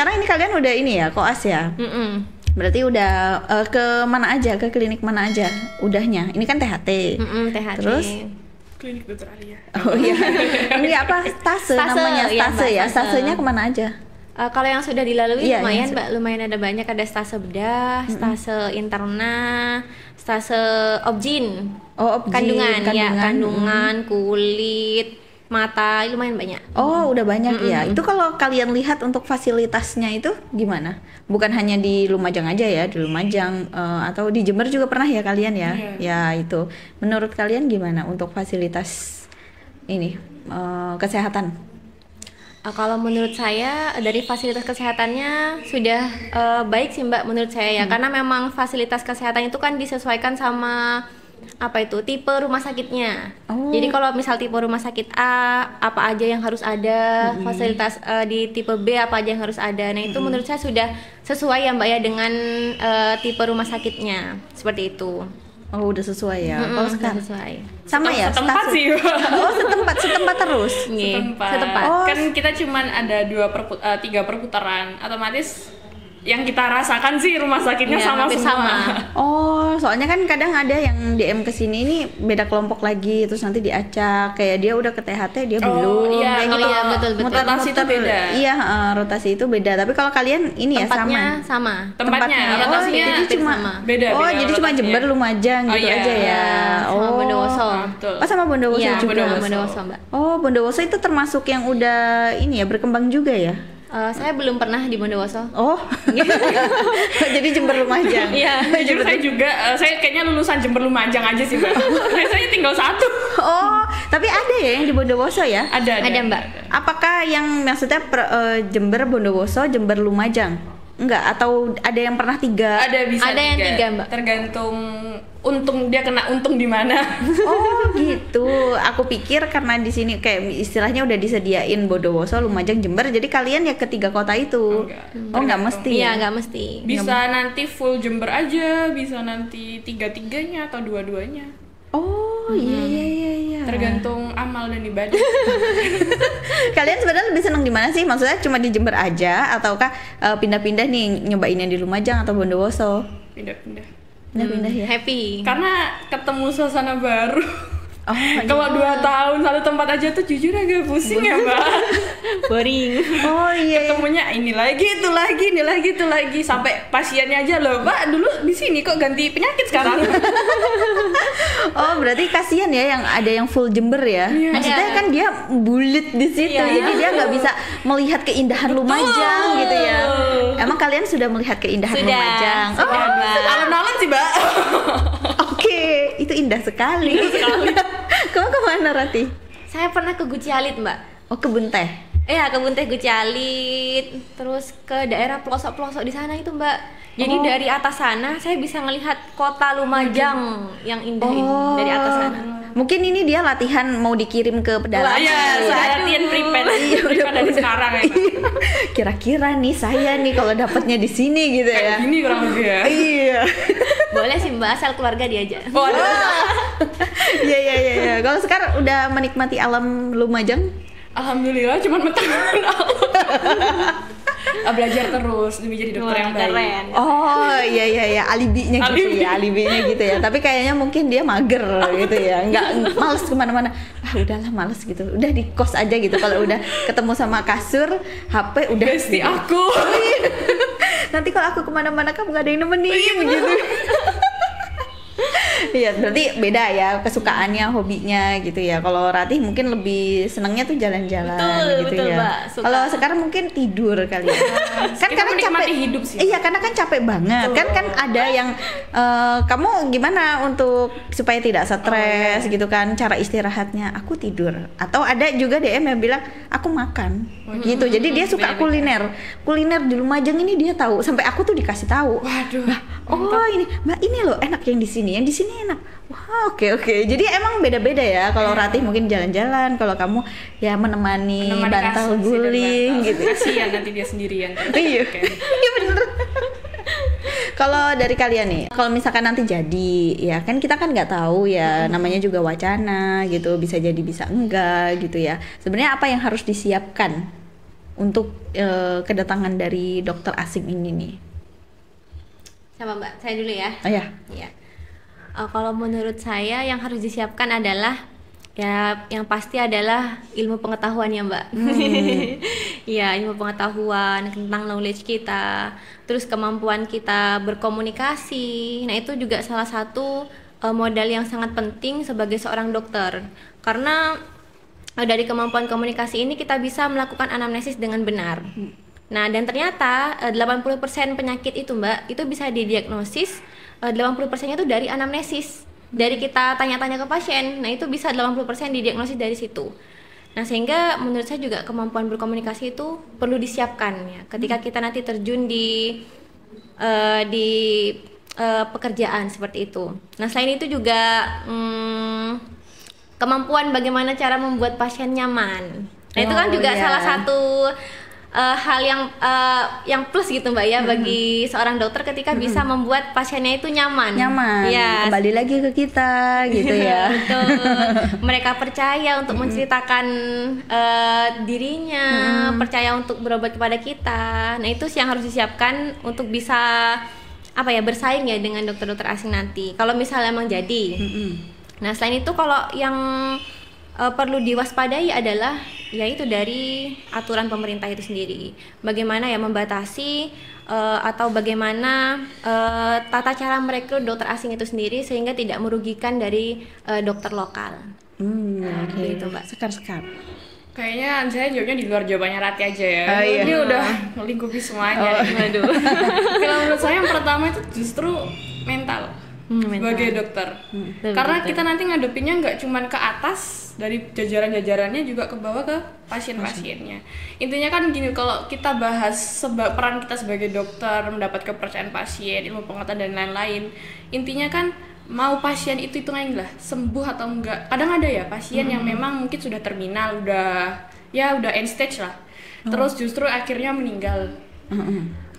sekarang ini kalian udah ini ya, koas ya? Berarti udah ke mana aja, ke klinik mana aja udahnya? Ini kan THT. THT. Terus Klinik Dokter Alia. oh iya, ini apa stase namanya stase ya? Stasenya kemana aja? Kalau yang sudah dilalui Iya, lumayan yang Mbak, lumayan ada banyak, ada stase bedah, stase interna, stase objin. Oh, objin, Kandungan, kulit, mata, lumayan banyak. Oh, udah banyak ya. Itu kalau kalian lihat untuk fasilitasnya itu gimana? Bukan hanya di Lumajang aja ya, di Lumajang atau di Jember juga pernah ya kalian ya? Ya itu. Menurut kalian gimana untuk fasilitas ini kesehatan? Kalau menurut saya dari fasilitas kesehatannya sudah baik sih Mbak menurut saya ya, karena memang fasilitas kesehatan itu kan disesuaikan sama tipe rumah sakitnya. Jadi kalau misal tipe rumah sakit A apa aja yang harus ada, fasilitas di tipe B apa aja yang harus ada. Nah itu menurut saya sudah sesuai ya Mbak ya dengan tipe rumah sakitnya, seperti itu. Oh udah sesuai ya. Kalau sekarang sesuai. Sama ya. Setempat sih. Oh setempat terus. Setempat. Kan kita cuman ada 3 perputaran, otomatis yang kita rasakan sih rumah sakitnya sama semua. Oh, soalnya kan kadang ada yang DM ke sini ini beda kelompok lagi, terus nanti diacak kayak dia udah ke THT dia belum. Iya, kayak gitu. Iya, betul. Rotasi itu beda. Iya, rotasi itu beda. Tapi kalau kalian ini tempatnya ya sama. Tempatnya rotasinya jadi cuma beda. jadi cuma Jember, Lumajang gitu aja ya. Sama Bondowoso. Oh, sama Bondowoso juga. Bondowoso, Mbak. Oh, Bondowoso itu termasuk yang udah ini ya berkembang juga ya. Saya belum pernah di Bondowoso. Oh, jadi Jember Lumajang. Iya, jujur saya juga, saya kayaknya lulusan Jember Lumajang aja sih Mbak. Saya tinggal 1. Oh, tapi ada ya yang di Bondowoso ya? Ada Mbak. Apakah yang maksudnya Jember, Bondowoso, Jember, Lumajang? Enggak, atau ada yang pernah 3? Ada yang 3 Mbak. Tergantung dia kena untung di mana. Oh gitu. Aku pikir karena di sini kayak istilahnya udah disediain Bondowoso, Lumajang, Jember, jadi kalian ya ke 3 kota itu. Enggak mesti. Iya, enggak mesti. Bisa nanti full Jember aja, bisa nanti 3-3-nya atau 2-2-nya. Oh iya. Tergantung amal dan ibadah. Kalian sebenarnya lebih senang di mana sih? Maksudnya cuma di Jember aja ataukah pindah-pindah nih nyobainnya di Lumajang atau Bondowoso? Pindah-pindah ya. Happy. Karena ketemu suasana baru. Oh, kalau 2 tahun satu tempat aja tuh jujur agak pusing ya Mbak. Boring. Oh iya. Ketemunya ini lagi, itu lagi, sampai pasiennya aja loh, Mbak dulu di sini kok ganti penyakit sekarang. Oh berarti kasihan ya yang ada yang full Jember ya. Maksudnya kan dia bulit di situ, jadi dia nggak bisa melihat keindahan Lumajang gitu ya. Emang kalian sudah melihat keindahan Lumajang? Sudah. Alun-alun sih Mbak. Oke, itu indah sekali. Kamu kemana Rati? Saya pernah ke Guci Alit Mbak. Oh Kebun Teh. Iya, Kebun Teh Guci Alit, terus ke daerah pelosok-pelosok di sana itu Mbak. Jadi dari atas sana saya bisa melihat kota Lumajang yang indah ini dari atas sana. Mungkin ini dia latihan mau dikirim ke pedalaman. Iya, saya latihan prepare dari sekarang ya. Kira-kira nih saya nih kalau dapatnya di sini gitu ya. Ini kurang lebih ya. Iya. Boleh sih Mbak, asal keluarga diajak. Iya. Kalau sekarang udah menikmati alam Lumajang? Alhamdulillah, cuman mentangan belajar terus demi jadi dokter yang baik. Keren. Oh iya, alibinya gitu ya. Tapi kayaknya mungkin dia mager gitu ya, nggak males kemana-mana. Udahlah males gitu, udah di kos aja gitu. Kalau udah ketemu sama kasur, HP udah. Besti aku. Nanti kalau aku kemana-mana kamu nggak ada yang nemenin gitu. Iya, berarti beda ya kesukaannya, hobinya gitu ya. Kalau Ratih mungkin lebih senangnya tuh jalan-jalan gitu betul, ya. Kalau sekarang mungkin tidur kali ya. Kan karena capek hidup sih. Iya, karena kan capek banget. Kan ada yang kamu gimana untuk supaya tidak stres gitu kan, cara istirahatnya aku tidur. Atau ada juga DM yang bilang aku makan gitu. Jadi dia suka kuliner di Lumajang ini dia tahu. Sampai aku tuh dikasih tahu. Waduh. Ini Mbak, ini loh enak yang di sini enak. Wah, oke. Jadi emang beda-beda ya. Kalau Ratih mungkin jalan-jalan, kalau kamu ya menemani bantal guling gitu. Kasihan nanti dia sendirian. Iya. Iya bener. Kalau dari kalian nih, kalau misalkan nanti jadi, ya kan kita kan nggak tahu ya, namanya juga wacana gitu, bisa jadi bisa enggak gitu ya. Sebenarnya apa yang harus disiapkan untuk kedatangan dari dokter asing ini nih? Sama Mbak, saya dulu ya. Oh ya. Iya. Kalau menurut saya yang harus disiapkan adalah ya yang pasti adalah ilmu pengetahuan ya Mbak. Ya, ilmu pengetahuan tentang knowledge kita, terus kemampuan kita berkomunikasi. Nah, itu juga salah satu modal yang sangat penting sebagai seorang dokter. Karena dari kemampuan komunikasi ini kita bisa melakukan anamnesis dengan benar. Nah, dan ternyata 80% penyakit itu Mbak, itu bisa didiagnosis 80%-nya itu dari anamnesis. Dari kita tanya-tanya ke pasien, nah itu bisa 80% didiagnosis dari situ. Nah, sehingga menurut saya juga kemampuan berkomunikasi itu perlu disiapkan ya. Ketika kita nanti terjun di pekerjaan seperti itu. Nah, selain itu juga kemampuan bagaimana cara membuat pasien nyaman. Nah, itu kan juga salah satu hal yang plus gitu Mbak ya bagi seorang dokter ketika bisa membuat pasiennya itu nyaman. Ya, kembali lagi ke kita gitu ya. Betul. Mereka percaya untuk menceritakan dirinya, percaya untuk berobat kepada kita. Nah, itu sih yang harus disiapkan untuk bisa bersaing ya dengan dokter-dokter asing nanti. Kalau misalnya emang jadi. Nah, selain itu kalau yang perlu diwaspadai adalah yaitu dari aturan pemerintah itu sendiri. Bagaimana ya membatasi atau bagaimana tata cara merekrut dokter asing itu sendiri sehingga tidak merugikan dari dokter lokal. Gitu Mbak. Sekar. Kayaknya saya jawabnya di luar jawabannya Rati aja ya. Ini udah melingkupi semuanya. Aduh. Kalau menurut saya yang pertama itu justru mental. Sebagai dokter. Karena kita nanti ngadepinnya nggak cuma ke atas dari jajaran-jajarannya juga ke bawah ke pasien-pasiennya. Intinya kan gini, kalau kita bahas peran kita sebagai dokter, mendapat kepercayaan pasien, ilmu pengetahuan dan lain-lain, intinya kan mau pasien itu hitungannya lah sembuh atau enggak. Kadang ada ya pasien yang memang mungkin sudah terminal, udah end stage lah. Terus justru akhirnya meninggal.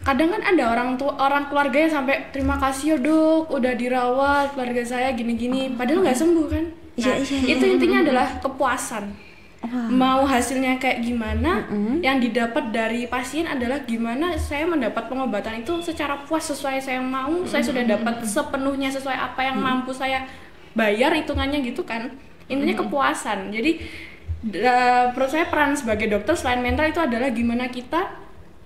Kadang kan ada orang keluarga yang sampai terima kasih ya dok, udah dirawat keluarga saya gini-gini, padahal nggak sembuh kan. Nah, itu intinya adalah kepuasan. Mau hasilnya kayak gimana, yang didapat dari pasien adalah gimana saya mendapat pengobatan itu secara puas sesuai saya mau, saya sudah dapat sepenuhnya sesuai apa yang mampu saya bayar, hitungannya gitu kan. Intinya kepuasan. Jadi menurut saya peran sebagai dokter selain mental itu adalah gimana kita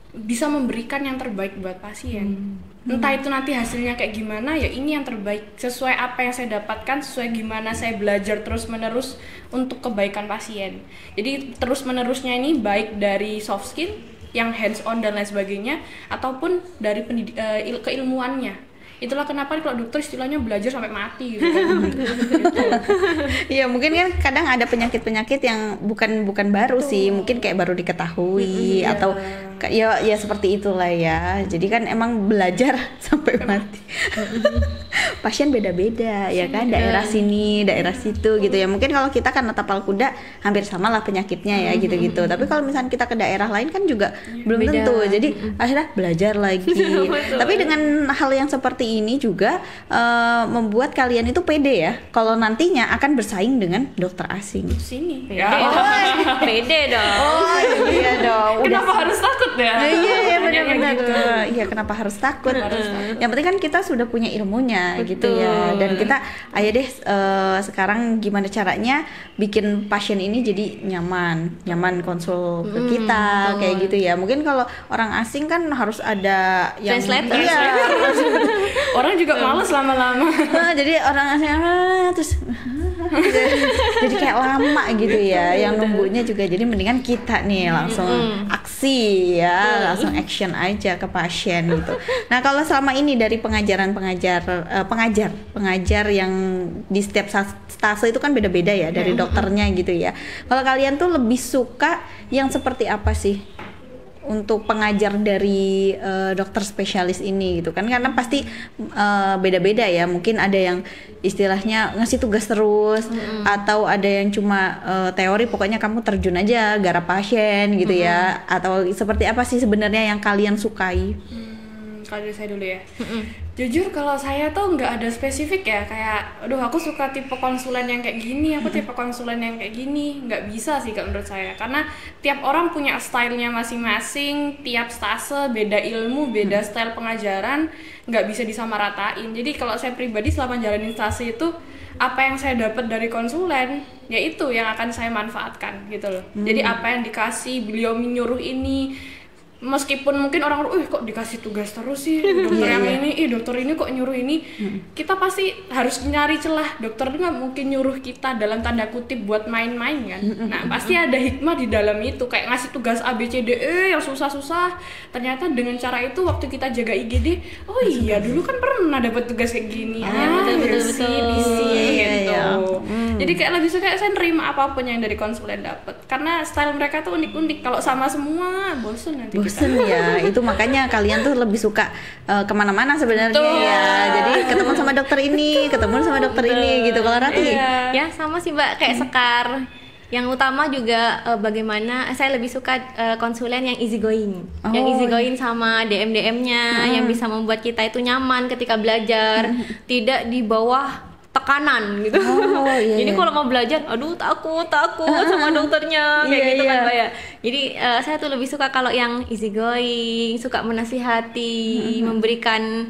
bisa memberikan yang terbaik buat pasien. Entah itu nanti hasilnya kayak gimana, ya ini yang terbaik sesuai apa yang saya dapatkan, sesuai gimana saya belajar terus-menerus untuk kebaikan pasien. Jadi terus-menerusnya ini baik dari soft skill yang hands on dan lain sebagainya, ataupun dari keilmuannya. Itulah kenapa kalau dokter istilahnya belajar sampai mati gitu. Iya, mungkin kan kadang ada penyakit-penyakit yang bukan baru sih, mungkin kayak baru diketahui atau ya seperti itulah ya. Jadi kan emang belajar sampai mati. Pasien beda-beda ya kan, daerah sini, daerah situ gitu ya. Mungkin kalau kita karena tapal kuda hampir sama lah penyakitnya ya gitu-gitu. Tapi kalau misalnya kita ke daerah lain kan juga belum tentu. Jadi akhirnya belajar lagi. Tapi dengan hal yang seperti ini juga membuat kalian itu pede ya kalau nantinya akan bersaing dengan dokter asing. Sini. Pede dong. Oh iya dong. Kenapa harus takut ya? Iya benar-benar. Iya, kenapa harus takut? Yang penting kan kita sudah punya ilmunya. Gitu ya, dan kita ayo deh sekarang gimana caranya bikin pasien ini jadi nyaman konsul ke kita kayak gitu ya. Mungkin kalau orang asing kan harus ada yang translator. Iya. Orang juga malas lama-lama. Jadi orang asing terus jadi kayak lama gitu ya, yang nunggunya juga. Jadi mendingan kita nih langsung aksi ya, langsung action aja ke pasien gitu. Nah, kalau selama ini dari pengajar yang di setiap stase itu kan beda-beda ya dari dokternya gitu ya. Kalau kalian tuh lebih suka yang seperti apa sih untuk pengajar dari dokter spesialis ini gitu kan, karena pasti beda-beda ya. Mungkin ada yang istilahnya ngasih tugas terus, atau ada yang cuma teori, pokoknya kamu terjun aja garap pasien gitu ya. Atau seperti apa sih sebenarnya yang kalian sukai? Kalau dari saya dulu ya. Jujur kalau saya tuh nggak ada spesifik ya, kayak aduh aku suka tipe konsulen yang kayak gini, aku tipe konsulen yang kayak gini. Nggak bisa sih kalau menurut saya, karena tiap orang punya stylenya masing-masing, tiap stase beda ilmu, beda style pengajaran, nggak bisa disamaratain. Jadi kalau saya pribadi selama jalanin stase itu, apa yang saya dapat dari konsulen, ya itu yang akan saya manfaatkan gitu loh. Jadi apa yang dikasih beliau menyuruh ini, meskipun mungkin orang kok dikasih tugas terus sih dokter dokter ini kok nyuruh ini, kita pasti harus nyari celah. Dokter nggak mungkin nyuruh kita dalam tanda kutip buat main-main kan. Nah pasti ada hikmah di dalam itu, kayak ngasih tugas A B C D E yang susah-susah, ternyata dengan cara itu waktu kita jaga IGD, oh iya dulu kan pernah dapat tugas kayak gini, betul gitu. Jadi kayak lebih suka saya nerima apapun yang dari konsulen dapat, karena style mereka tuh unik-unik. Kalau sama semua bosen nanti. Bosen ya, itu makanya kalian tuh lebih suka kemana-mana sebenarnya ya. Jadi ketemu sama dokter ini, ketemu sama dokter ini gitu. Kalau Rati? Ya sama sih Mbak, kayak Sekar. Yang utama juga bagaimana saya lebih suka konsulen yang easy going, yang easy going sama DM-DM-nya, yang bisa membuat kita itu nyaman ketika belajar, tidak di bawah tekanan gitu. Jadi kalau mau belajar, aduh takut sama dokternya kayak gitu kan Mbak ya. Jadi saya tuh lebih suka kalau yang easy going, suka menasihati, memberikan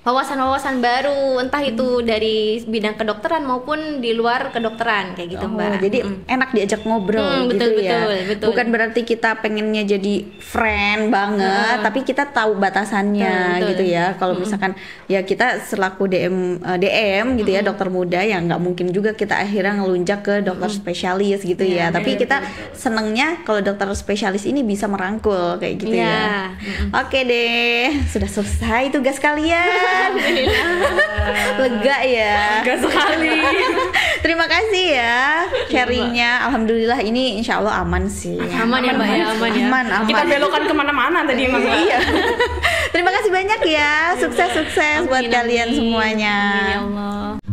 wawasan-wawasan baru, entah itu dari bidang kedokteran maupun di luar kedokteran kayak gitu Mbak. Jadi enak diajak ngobrol gitu ya. Betul. Bukan berarti kita pengennya jadi friend banget, tapi kita tahu batasannya gitu ya. Kalau misalkan ya kita selaku DM gitu ya, dokter muda, ya nggak mungkin juga kita akhirnya ngelunjak ke dokter spesialis gitu ya. Tapi kita senengnya kalau dokter spesialis ini bisa merangkul kayak gitu ya. Oke deh, sudah selesai tugas kalian. Lega ya. Lega sekali. Terima kasih ya sharingnya. Alhamdulillah ini insya Allah aman sih. Aman ya Mbak ya, aman. Kita belokan kemana-mana tadi emang. Iya. Terima kasih banyak ya. Sukses buat kalian semuanya. Amin ya Allah.